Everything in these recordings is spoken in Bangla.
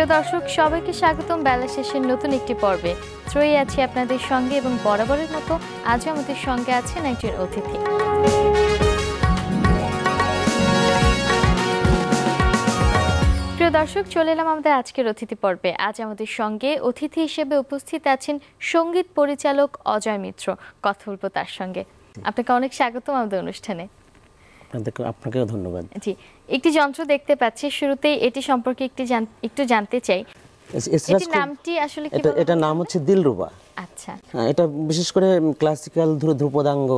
প্রিয় দর্শক, সবাইকে স্বাগতম বেলা শেষের নতুন একটি পর্বে। ত্রয়ী আছি আপনাদের সঙ্গে এবং বরাবরের মতো আজও আমাদের সঙ্গে আছেন একজন অতিথি। প্রিয় দর্শক, চলে এলাম আমাদের আজকের অতিথি পর্বে। আজ আমাদের সঙ্গে অতিথি হিসেবে উপস্থিত আছেন সঙ্গীত পরিচালক অজয় মিত্র। কথা বলবো তার সঙ্গে। আপনাকে অনেক স্বাগতম আমাদের অনুষ্ঠানে। আপনাকেও ধন্যবাদ। জি, একটি যন্ত্র দেখতে পাচ্ছি, শুরুতেই এটি সম্পর্কে একটু জানতে চাই। এটির নামটি আসলে কি? এটার নাম হচ্ছে দিলরুবা। আচ্ছা, এটা বিশেষ করে ক্লাসিক্যাল ধ্রুপদাঙ্গ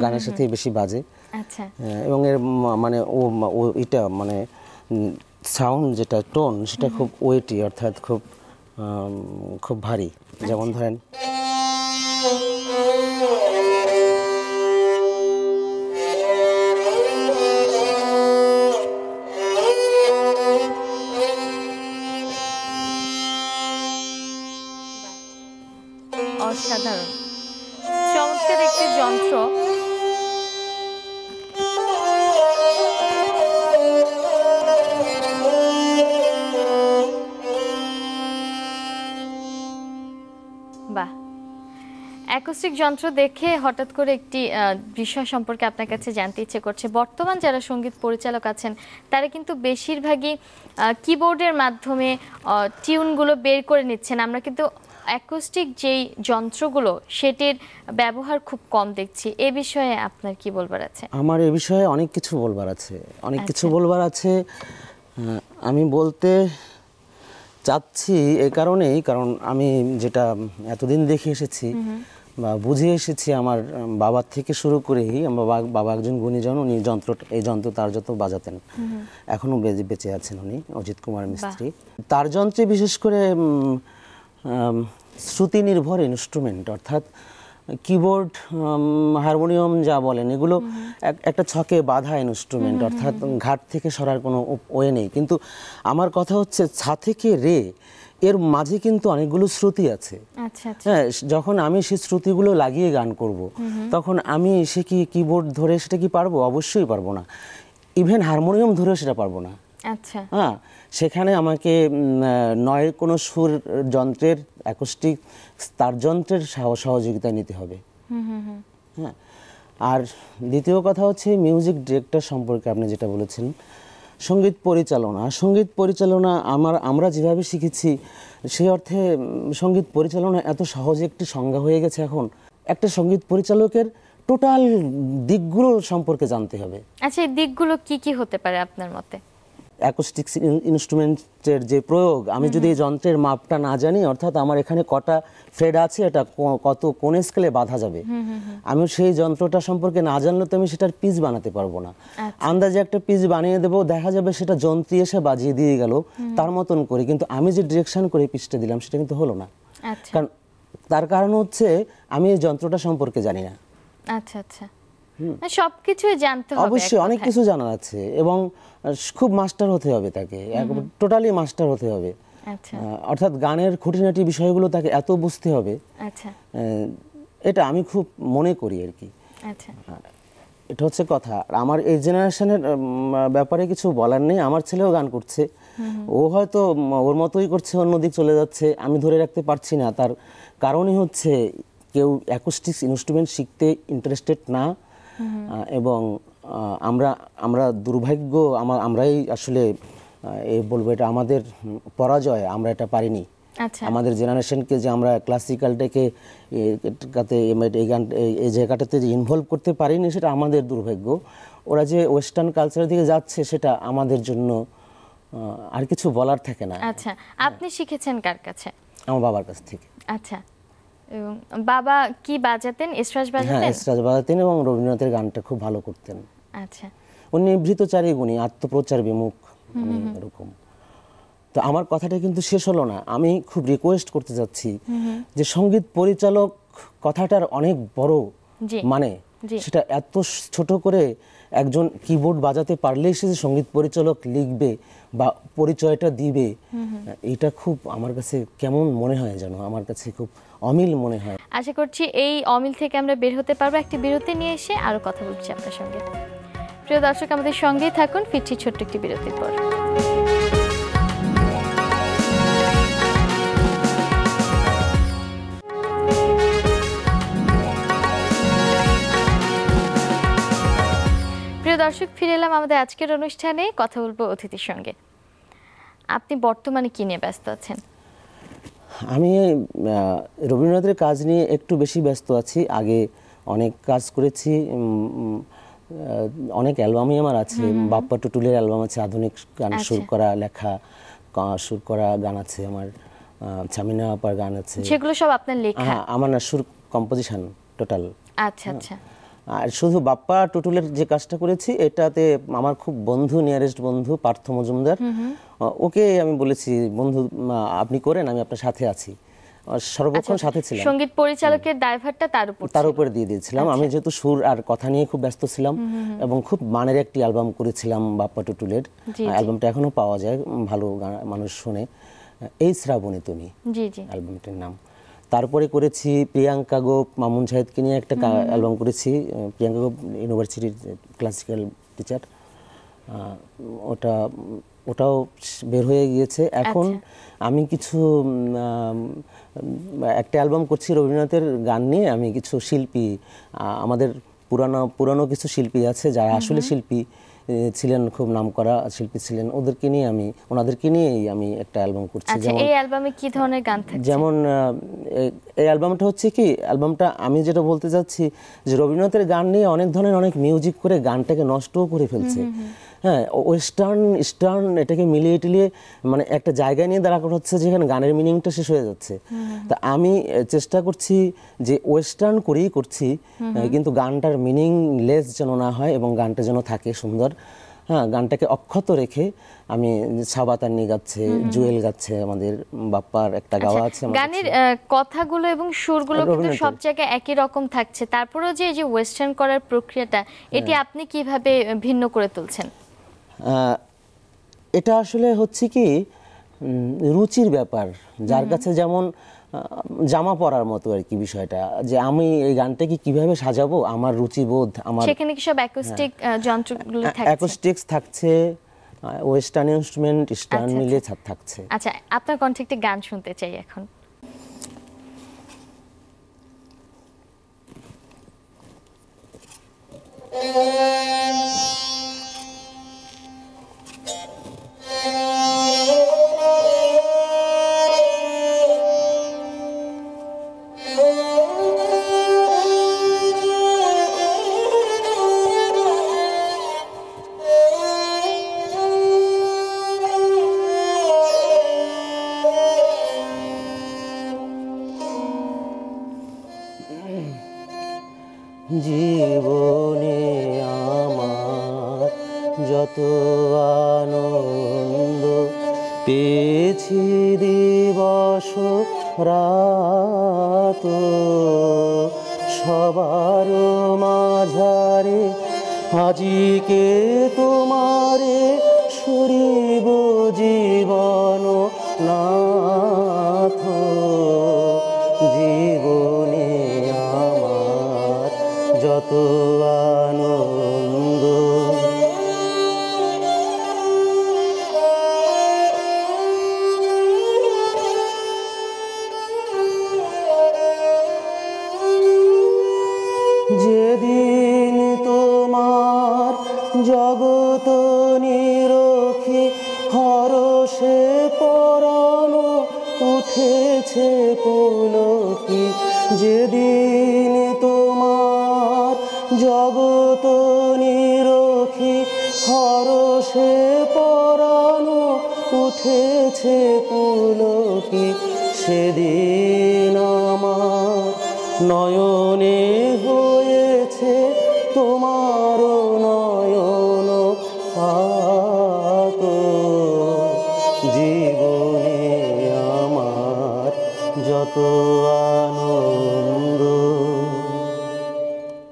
গানের সাথে বেশি বাজে। আচ্ছা, এবং এর মানে এটা মানে সাউন্ড যেটা টোন সেটা খুব ওয়েটি, অর্থাৎ খুব ভারী। যেমন ধরেন অসাধারণ চমৎকার একটি যন্ত্র। বাহ, অ্যাকোস্টিক যন্ত্র দেখে হঠাৎ করে একটি বিষয় সম্পর্কে আপনার কাছে জানতে ইচ্ছে করছে। বর্তমান যারা সঙ্গীত পরিচালক আছেন তারা কিন্তু বেশিরভাগই কিবোর্ডের মাধ্যমে টিউনগুলো বের করে নিচ্ছেন। আমরা কিন্তু অ্যাকোস্টিক যেই যন্ত্রগুলো সেটির ব্যবহার খুব কম দেখছি। এ বিষয়ে আপনার কি বলবার আছে? আমার এ বিষয়ে অনেক কিছু বলবার আছে। আমি বলতে চাচ্ছি এই কারণেই, কারণ আমি যেটা এতদিন দেখে এসেছি বা বুঝে এসেছি, আমার বাবার থেকে শুরু করেই, আমার বাবা একজন গুণীজন, উনি এই যন্ত্র তার যত বাজাতেন, এখনো বেঁচে আছেন উনি, অজিত কুমার মিস্ত্রি। তার যন্ত্রে বিশেষ করে শ্রুতি নির্ভর ইনস্ট্রুমেন্ট, অর্থাৎ কিবোর্ড, হারমোনিয়াম যা বলেন, এগুলো একটা ছকে বাঁধা ইনস্ট্রুমেন্ট, অর্থাৎ ঘাট থেকে সরার কোনো ওয়ে নেই। কিন্তু আমার কথা হচ্ছে ছা থেকে রে, এর মাঝে কিন্তু অনেকগুলো শ্রুতি আছে। হ্যাঁ, যখন আমি সেই শ্রুতিগুলো লাগিয়ে গান করব, তখন আমি কিবোর্ড ধরে সেটা কি পারবো? অবশ্যই পারবো না। ইভেন হারমোনিয়াম ধরেও সেটা পারবো না। হ্যাঁ, সেখানে আমাকে নয় কোনো সুর যন্ত্রের, অ্যাকোস্টিক তার যন্ত্রের সহযোগিতা নিতে হবে। হ্যাঁ, আর দ্বিতীয় কথা হচ্ছে মিউজিক ডিরেক্টর সম্পর্কে আপনি যেটা বলেছেন, সঙ্গীত পরিচালনা আমরা যেভাবে শিখেছি সেই অর্থে সঙ্গীত পরিচালনা এত সহজে একটি সংজ্ঞা হয়ে গেছে। এখন একটা সঙ্গীত পরিচালকের টোটাল দিকগুলো সম্পর্কে জানতে হবে। আচ্ছা, এই দিকগুলো কি কি হতে পারে আপনার মতে? অ্যাকোস্টিক ইনস্ট্রুমেন্টের যে প্রয়োগ, আমি যদি এই যন্ত্রের মাপটা না জানি, অর্থাৎ আমার এখানে কটা ফ্রেড আছে, এটা কোন স্কেলে বাঁধা যাবে, আমি সেই যন্ত্রটা সম্পর্কে না জানলে তো আমি সেটার পিচ বানাতে পারবো না। আন্দাজে একটা পিচ বানিয়ে দেবো, দেখা যাবে সেটা যন্ত্রী এসে বাজিয়ে দিয়ে গেল তার মতন করে, কিন্তু আমি যে ডিরেকশন করে পিচটা দিলাম সেটা কিন্তু হলো না। কারণ তার কারণ হচ্ছে আমি এই যন্ত্রটা সম্পর্কে জানি না। আচ্ছা আচ্ছা, সবকিছুই জানতে হবে। অবশ্যই অনেক কিছু জানার আছে এবং খুব মাস্টার হতে হবে তাকে, টোটালি মাস্টার হতে হবে। অর্থাৎ গানের খুঁটিনাটি বিষয়গুলো তাকে এত বুঝতে হবে। এটা আমি খুব মনে করি আর কি। এটা হচ্ছে কথা। আমার এই জেনারেশনের ব্যাপারে কিছু বলার নেই। আমার ছেলেও গান করছে, ও হয়তো ওর মতোই করছে, অন্যদিক চলে যাচ্ছে, আমি ধরে রাখতে পারছি না। তার কারণই হচ্ছে কেউ অ্যাকোস্টিক ইনস্ট্রুমেন্ট শিখতে ইন্টারেস্টেড না, এবং আমরা দুর্ভাগ্য, আমরাই আসলে বলবো এটা আমাদের পরাজয়, আমরা এটা পারিনি। আমাদের জেনারেশনকে যে আমরা ক্লাসিক্যালটাকে এই জায়গাটাতে যে ইনভলভ করতে পারিনি, সেটা আমাদের দুর্ভাগ্য। ওরা যে ওয়েস্টার্ন কালচারের দিকে যাচ্ছে, সেটা আমাদের জন্য আর কিছু বলার থাকে না। আচ্ছা, আপনি শিখেছেন কার কাছে? আমার বাবার কাছ থেকে। আচ্ছা, এবং বাবা কি বাজাতেন? এসরাজ বাজাতেন? হ্যাঁ, এসরাজ বাজাতেন এবং রবীন্দ্রনাথের গানটা খুব ভালো করতেন। আচ্ছা, উনি নিভৃতচারী গুণী, আত্মপ্রচার বিমুখ, এরকম। তো আমার কথাটা কিন্তু শেষ হলো না, আমি খুব রিকোয়েস্ট করতে যাচ্ছি যে সঙ্গীত পরিচালক কথাটার অনেক বড় মানে, সেটা এত ছোট করে একজন কিবোর্ড বাজাতে পারলেই সে যে সঙ্গীত পরিচালক লিখবে বা পরিচয়টা দিবে, এটা খুব আমার কাছে কেমন মনে হয় যেন, আমার কাছে খুব অমিল মনে হয়। আশা করছি এই অমিল থেকে আমরা বের হতে পারবো। একটি বিরতি নিয়ে এসে আরো কথা বলছি আপনার সঙ্গে। প্রিয় দর্শক, আমাদের সঙ্গেই থাকুন, ফিরছি ছোট্ট একটি বিরতির পর। দর্শক, ফিরে এলাম আমাদের আজকের অনুষ্ঠানে। কথা বলবো অতিথির সঙ্গে। আপনি বর্তমানে কি নিয়ে ব্যস্ত আছেন? আমি রবীন্দ্রনাথের কাজ নিয়ে একটু বেশি ব্যস্ত আছি। আগে অনেক কাজ করেছি, অনেক অ্যালবামই আমার আছে। বাপ্পা টুটুলের অ্যালবাম আছে, আধুনিক গান সুর করা, লেখা, সুর করা গান আছে আমার। ছামিনা আপার গান আছে, সেগুলো সব আপনার লেখা? হ্যাঁ, আমার না, সুর কম্পোজিশন টোটাল। আচ্ছা আচ্ছা। আর শুধু বাপ্পা টুটুলের যে কাজটা করেছি, এটাতে আমার খুব বন্ধু, নিয়ারেস্ট বন্ধু পার্থ মজুমদার, ওকে আমি বলেছি, বন্ধু আপনি করেন, আমি আপনার সাথে আছি, সর্বক্ষণ সাথে ছিলাম। সঙ্গীত পরিচালকের দায়ভারটা তার উপর দিয়ে দিয়েছিলাম। আমি যেহেতু সুর আর কথা নিয়ে খুব ব্যস্ত ছিলাম এবং খুব মানের একটি অ্যালবাম করেছিলাম বাপ্পা টুটুলের। অ্যালবামটা এখনো পাওয়া যায়, ভালো মানুষ শুনে। এই শ্রাবণী তুমি অ্যালবামটির নাম। তারপরে করেছি প্রিয়াঙ্কা গোপ, মামুন শাহিদকে নিয়ে একটা অ্যালবাম করেছি। প্রিয়াঙ্কা গোপ ইউনিভার্সিটির ক্লাসিক্যাল টিচার। ওটাও বের হয়ে গিয়েছে। এখন আমি কিছু একটা অ্যালবাম করছি রবীন্দ্রনাথের গান নিয়ে। আমি কিছু শিল্পী, আমাদের পুরানো কিছু শিল্পী আছে যারা আসলে শিল্পী ছিলেন, খুব নামকরা শিল্পী ছিলেন, ওনাদেরকে নিয়েই আমি একটা অ্যালবাম করছি। যেমন এই অ্যালবামে কি ধরনের গান থাকছে? যেমন এই অ্যালবামটা হচ্ছে কি, অ্যালবামটা আমি যেটা বলতে চাচ্ছি যে রবীন্দ্রনাথের গান নিয়ে অনেক ধরনের অনেক মিউজিক করে গানটাকে নষ্টও করে ফেলছে। হ্যাঁ, ওয়েস্টার্ন ইস্টার্ন এটাকে মিলিয়ে টিলিয়ে মানে একটা জায়গায় নিয়ে দাঁড়া করা হচ্ছে যেখানে গানের মিনিংটা শেষ হয়ে যাচ্ছে। তা আমি চেষ্টা করছি যে ওয়েস্টার্ন করেই করছি, কিন্তু গানটার মিনিং লেস যেন না হয় এবং গানটা যেন থাকে সুন্দর। হ্যাঁ, গানটাকে অক্ষত রেখে আমি, সাবাতান্নি গাচ্ছে, জুয়েল গাচ্ছে, আমাদের বাপ্পার একটা গাওয়া আছে। গানের কথাগুলো এবং সুরগুলো কিন্তু সব জায়গায় একই রকম থাকছে, তারপরেও যে ওয়েস্টার্ন করার প্রক্রিয়াটা, এটি আপনি কিভাবে ভিন্ন করে তুলছেন? এটা আসলে হচ্ছে কি, রুচির ব্যাপার। যার কাছে যেমন জামা পরার মতো আর কি বিষয়টা, যে আমি এই গানটাকে কিভাবে সাজাবো, আমার রুচিবোধ, আমার সেখানে কি সব অ্যাকোস্টিক যন্ত্রগুলো থাকছে? অ্যাকোস্টিক্স থাকছে, ওয়েস্টার্ন ইনস্ট্রুমেন্ট, ইস্টার্ন মিলিয়ে থাকছে। আচ্ছা, আপনার কণ্ঠে একটি গান শুনতে চাই এখন। জীবনে আমার যত আনন্দ পেয়েছি দিবস রাত, সবার মাঝারে আজিকে তোমারে সুরিব জীবন নাথ। জীবনে আমার যত আনন্দ, যেদিন তোমার জগত নিরখি হরষে পরাণ উঠেছে পুলকি, যেদিন তোমার জগত নিরখি হরষে পরাণ উঠেছে পুলকি, সেদিন আমার নয়নে হয়েছে তোমার নয়ন পাত। জীবনে আমার যত আনন্দ।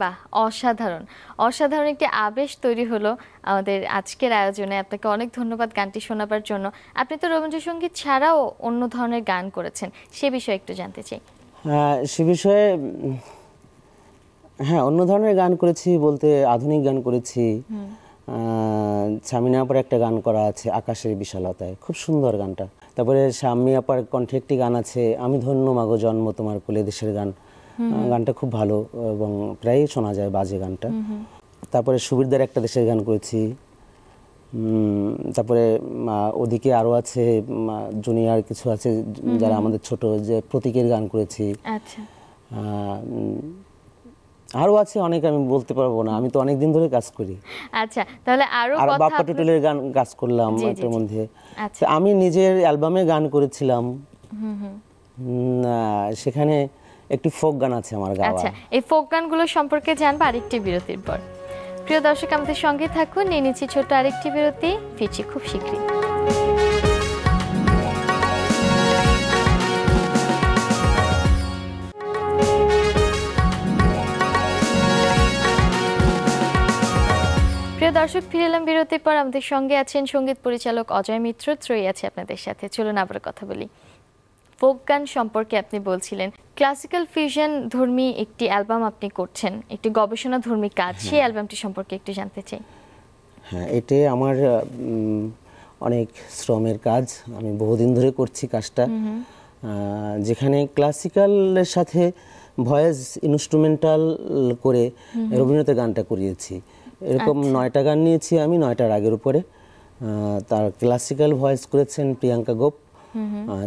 বাহ, অসাধারণ অসাধারণ একটি আবেশ তৈরি হলো আমাদের আজকের আয়োজনে। আপনাকে অনেক ধন্যবাদ গানটি শোনাবার জন্য। আপনি তো রবীন্দ্রসঙ্গীত ছাড়াও অন্য ধরনের গান করেছেন, সে বিষয়ে একটু জানতে চাই। সে বিষয়ে হ্যাঁ, অন্য ধরনের গান করেছি বলতে আধুনিক গান করেছি। ছামিনা আপার একটা গান করা আছে, আকাশের বিশালতায়, খুব সুন্দর গানটা। তারপরে শাম্মী আপার কণ্ঠে একটি গান আছে, আমি ধন্য মাগো জন্ম তোমার কোলে, দেশের গান। গানটা খুব ভালো এবং প্রায়ই শোনা যায় বাজে গানটা। তারপরে সুবিরদার একটা দেশের গান করেছি। তারপরে ওদিকে আরও আছে জুনিয়র কিছু আছে যারা আমাদের ছোট, যে প্রতীকের গান করেছি। আচ্ছা, আরও আছে অনেক, আমি বলতে পারবো না, আমি তো অনেক দিন ধরে কাজ করি। আচ্ছা, তাহলে আরো আর কথা বাপ্পা টুটুলের গান কাজ করলাম জি, জি, এটার জি। মধ্যে। আচ্ছা। তো আমি নিজের অ্যালবামে গান করেছিলাম, সেখানে একটি ফোক গান আছে আমার গাওয়া। আচ্ছা, এই ফোক গানগুলো সম্পর্কে জানবো আরেকটি বিরতির পর। প্রিয় দর্শক, আমাদের সঙ্গে থাকুন, নিয়ে নিচ্ছি ছোট্ট আরেকটি বিরতি, ফিরছি খুব শীঘ্রই। প্রিয় দর্শক, ফিরে এলাম বিরতির পর। আমাদের সঙ্গে আছেন সঙ্গীত পরিচালক অজয় মিত্র। ত্রয়ী আছে আপনাদের সাথে। চলুন আবার কথা বলি। ফোক গান সম্পর্কে আপনি বলছিলেন, ক্লাসিক্যাল ফিউশন ধর্মী একটি অ্যালবাম আপনি করছেন, একটি গবেষণা ধর্মী কাজ, সেই অ্যালবামটি সম্পর্কে একটু জানতে চাই। হ্যাঁ, এটা আমার অনেক শ্রমের কাজ, আমি বহুদিন ধরে করছি কাজটা। যেখানে ক্লাসিক্যালের সাথে ভয়েস ইনস্ট্রুমেন্টাল করে রবীন্দ্রনাথের গানটা করিয়েছি। এরকম 9টা গান নিয়েছি আমি, 9টা রাগের উপরে। তার ক্লাসিক্যাল ভয়েস করেছেন প্রিয়াঙ্কা গোপ,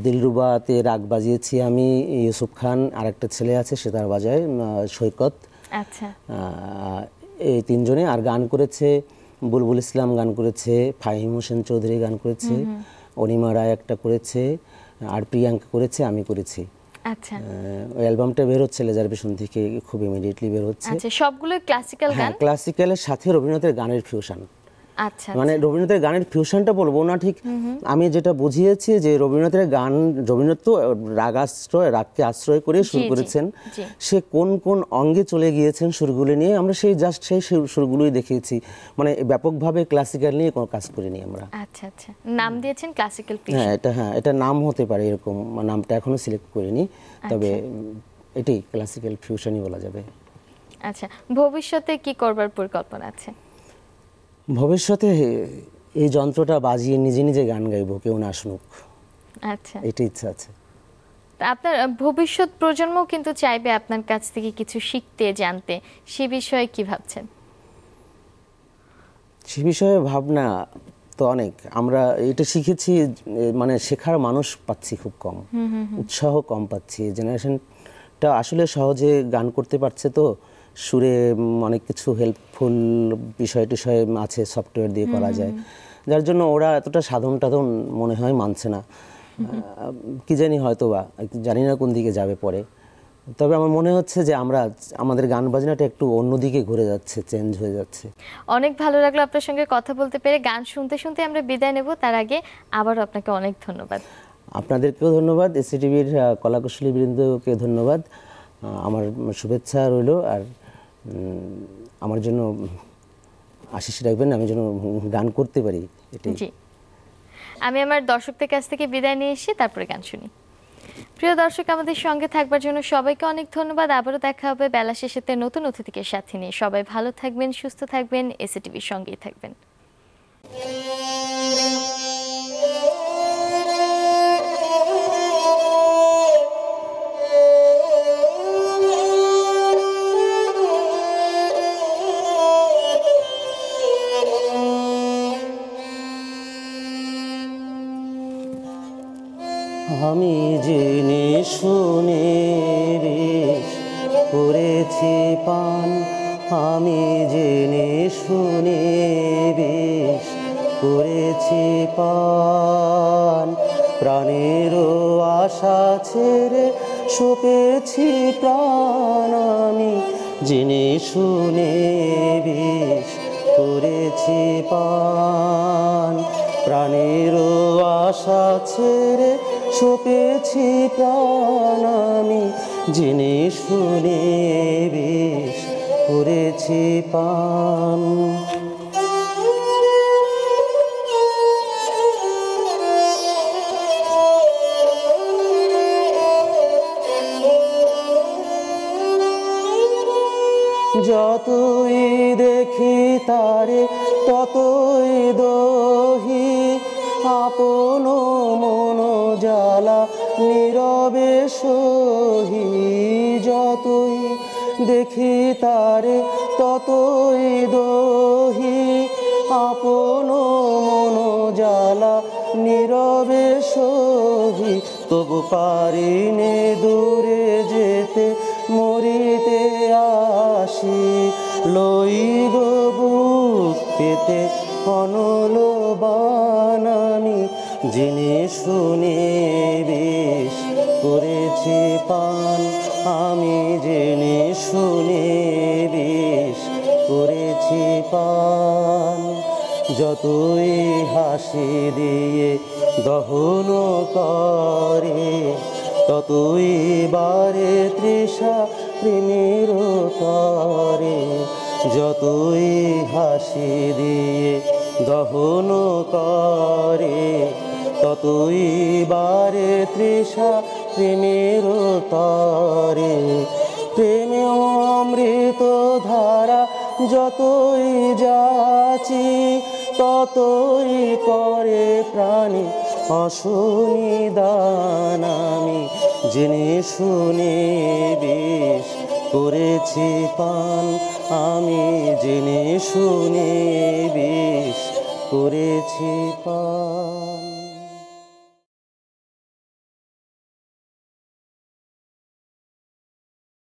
দিলরুবাতে রাগ বাজিয়েছি আমি, ইউসুফ খান, আর একটা ছেলে আছে সে তার বাজায়, সৈকত। আচ্ছা, এই তিনজনে। আর গান করেছে বুলবুল ইসলাম, গান করেছে ফাহিম হোসেন চৌধুরী, গান করেছে অনিমা রায় একটা করেছে, আর প্রিয়াঙ্কা করেছে, আমি করেছি। আচ্ছা, ওই অ্যালবামটা বের হচ্ছে লেজার ভিশন থেকে, খুব ইমিডিয়েটলি বের হচ্ছে। আচ্ছা, সবগুলো ক্লাসিক্যাল গান? হ্যাঁ, ক্লাসিক্যালের সাথে রবীন্দ্রনাথের গানের ফিউশন। আচ্ছা, মানে রবীন্দ্রনাথের গানের ফিউশনটা বলবো না ঠিক, আমি যেটা বুঝিয়েছি যে রবীন্দ্রনাথের গান, রবীন্দ্রনাথ তো রাগকে আশ্রয় করে শুরু করেছেন, সে কোন কোন অঙ্গে চলে গিয়েছেন সুরগুলো নিয়ে, আমরা সেই সুরগুলোই দেখিয়েছি। মানে ব্যাপকভাবে ক্লাসিক্যাল নিয়ে কোনো কাজ করিনি আমরা। আচ্ছা, আচ্ছা, নাম দিয়েছেন ক্লাসিক্যাল ফিউশন। হ্যাঁ, এটা নাম হতে পারে এরকম, নামটা এখনো সিলেক্ট করিনি, তবে এটাই ক্লাসিক্যাল ফিউশনই বলা যাবে। আচ্ছা, ভবিষ্যতে কি করবার পরিকল্পনা আছে? ভবিষ্যতে এই যন্ত্রটা বাজিয়ে নিজে নিজে গান গাইবো, কেউ না শুনুক, আচ্ছা, এটা ইচ্ছা আছে। আপনার ভবিষ্যৎ প্রজন্ম কিন্তু চাইবে আপনার কাছ থেকে কিছু শিখতে, জানতে, সে বিষয়ে কি ভাবছেন? সে বিষয়ে ভাবনা তো অনেক, আমরা এটা শিখেছি, মানে শেখার মানুষ পাচ্ছি খুব কম, উৎসাহ কম পাচ্ছি। জেনারেশনটা আসলে সহজে গান করতে পারছে, তো সুরে অনেক কিছু হেল্পফুল বিষয় টিষয় আছে, সফটওয়্যার দিয়ে করা যায়, যার জন্য ওরা এতটা সাধন টাধন মনে হয় মানছে না। কি জানি, হয়তো বা জানি না কোন দিকে যাবে পরে। তবে আমার মনে হচ্ছে যে আমাদের গান বাজনাটা একটু অন্যদিকে ঘুরে যাচ্ছে, চেঞ্জ হয়ে যাচ্ছে। অনেক ভালো লাগলো আপনার সঙ্গে কথা বলতে পেরে। গান শুনতে শুনতে আমরা বিদায় নেব, তার আগে আবারও আপনাকে অনেক ধন্যবাদ। আপনাদেরকেও ধন্যবাদ, এসিটিভির কলাকুশলী বৃন্দকে ধন্যবাদ, আমার শুভেচ্ছা রইল। আর আমার জন্য আশিস রাখবেন, আমি যেন গান করতে পারি, এটাই। জি, আমি আমার দর্শকদের কাছ থেকে বিদায় নিয়ে এসে তারপরে গান শুনি। প্রিয় দর্শক, আমাদের সঙ্গে থাকবার জন্য সবাইকে অনেক ধন্যবাদ। আবারও দেখা হবে বেলা শেষেতে নতুন অতিথিকে সাথে নিয়ে। সবাই ভালো থাকবেন, সুস্থ থাকবেন, এসিটিভির সঙ্গেই থাকবেন। আমি জেনে শুনে বেশ করেছি পান, আমি জেনে শুনে বেশ করেছি পান, প্রাণেরও আশা ছেড়ে সপেছি প্রাণ, আমি জেনে শুনে বেশ করেছি পান, প্রাণেরও আশা ছেড়ে সপেছি প্রাণ, আমি জেনে শুনে বেশ করেছি পান। যতই দেখি তারে ততই দহি, আপন মন জ্বালা নীরবে সহি, যতই দেখি তারে যতই দহি আপন মন জ্বালা নীরবে সহি, তবু পারিনে দূরে যেতে মরিতে আসি। লই গো বুক পেতে অনল বানামি, জেনে শুনে বেশ করেছি পান। আমি জেনে শুনে বেশ করেছি পান। যতই হাসি দিয়ে দহন করে, ততই বারে তৃষা প্রেমের করে। যতই হাসি দিয়ে দহন করে, ততই বারে তৃষা প্রেমের তরে। প্রেমে অমৃত ধারা যতই যাচি, ততই করে প্রাণে অসনিদান। আমি জেনে শুনে বেশ করেছি পান। আমি জেনে শুনে বেশ করেছি পান।